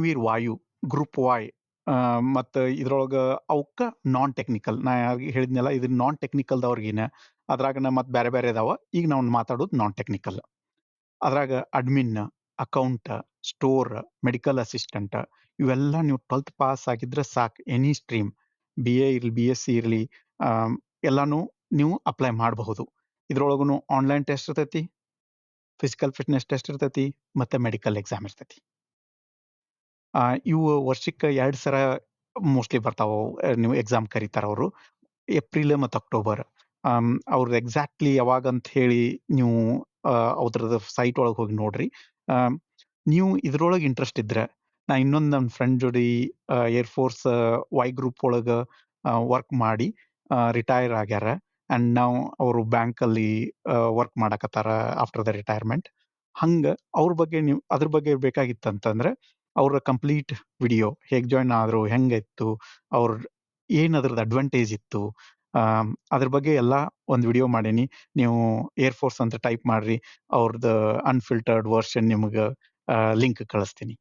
ವೀರ್ ವಾಯು, group Y ಮತ್ತು ಇದ್ರೊಳಗ ಅವಕ್ಕ ನಾನ್ ಟೆಕ್ನಿಕಲ್. ನಾ ಹೇಳಿದ್ನಲ್ಲ ಇದು ನಾನ್ ಟೆಕ್ನಿಕಲ್ದವ್ರಿಗಿನ ಅದ್ರಾಗನ ಮತ್ತೆ ಬೇರೆ ಬೇರೆ ಇದಾವ. ಈಗ ನಾವು ಮಾತಾಡೋದು ನಾನ್ ಟೆಕ್ನಿಕಲ್. ಅದ್ರಾಗ admin, account, store, medical assistant ಇವೆಲ್ಲ ನೀವು 12th ಪಾಸ್ ಆಗಿದ್ರೆ ಸಾಕು. ಎನಿ ಸ್ಟ್ರೀಮ್ BA ಇರಲಿ, BSc ಇರಲಿ, ಎಲ್ಲಾನು ನೀವು ಅಪ್ಲೈ ಮಾಡಬಹುದು. ಇದ್ರೊಳಗೂ ಆನ್ಲೈನ್ ಟೆಸ್ಟ್ ಇರ್ತೈತಿ, ಫಿಸಿಕಲ್ ಫಿಟ್ನೆಸ್ ಟೆಸ್ಟ್ ಇರ್ತೈತಿ, ಮತ್ತೆ ಮೆಡಿಕಲ್ ಎಕ್ಸಾಮ್ ಇರ್ತೈತಿ. ಇವು ವರ್ಷಕ್ಕೆ 2 ಸಲ ಮೋಸ್ಟ್ಲಿ ಬರ್ತಾವ. ನೀವು ಎಕ್ಸಾಮ್ ಕರೀತಾರ ಅವರು. ಏಪ್ರಿಲ್ ಮತ್ತು ಅಕ್ಟೋಬರ್. ಅವ್ರದ್ದು ಎಕ್ಸಾಕ್ಟ್ಲಿ ಯಾವಾಗಂತ ಹೇಳಿ ನೀವು ಅದ್ರದ್ದು ಸೈಟ್ ಒಳಗೆ ಹೋಗಿ ನೋಡ್ರಿ. ನೀವು ಇದ್ರೊಳಗೆ ಇಂಟ್ರೆಸ್ಟ್ ಇದ್ರೆ, ನಾ ಇನ್ನೊಂದು ನನ್ನ ಫ್ರೆಂಡ್ ಜೋಡಿ ಏರ್ಫೋರ್ಸ್ ವೈ ಗ್ರೂಪ್ ಒಳಗೆ ವರ್ಕ್ ಮಾಡಿ ರಿಟೈರ್ ಆಗ್ಯಾರ. ಆ್ಯಂಡ್ ನಾವು ಅವರು ಬ್ಯಾಂಕಲ್ಲಿ ವರ್ಕ್ ಮಾಡಕತ್ತಾರ ಆಫ್ಟರ್ ದ ರಿಟೈರ್ಮೆಂಟ್. ಹಂಗೆ ಅವ್ರ ಬಗ್ಗೆ ನೀವು ಅದ್ರ ಬಗ್ಗೆ ಬೇಕಾಗಿತ್ತಂತಂದ್ರೆ ಅವರ ಕಂಪ್ಲೀಟ್ ವಿಡಿಯೋ ಹೇಗೆ ಜಾಯ್ನ್ ಆದರು, ಹೆಂಗಿತ್ತು, ಅವ್ರ ಏನು ಅದ್ರದ್ದು ಅಡ್ವಾಂಟೇಜ್ ಇತ್ತು, ಅದ್ರ ಬಗ್ಗೆ ಎಲ್ಲ ಒಂದು ವಿಡಿಯೋ ಮಾಡೀನಿ. ನೀವು ಏರ್ಫೋರ್ಸ್ ಅಂತ ಟೈಪ್ ಮಾಡ್ರಿ, ಅವ್ರದ್ದು ಅನ್ಫಿಲ್ಟರ್ಡ್ ವರ್ಷನ್ ನಿಮಗೆ ಲಿಂಕ್ ಕಳಿಸ್ತೀನಿ.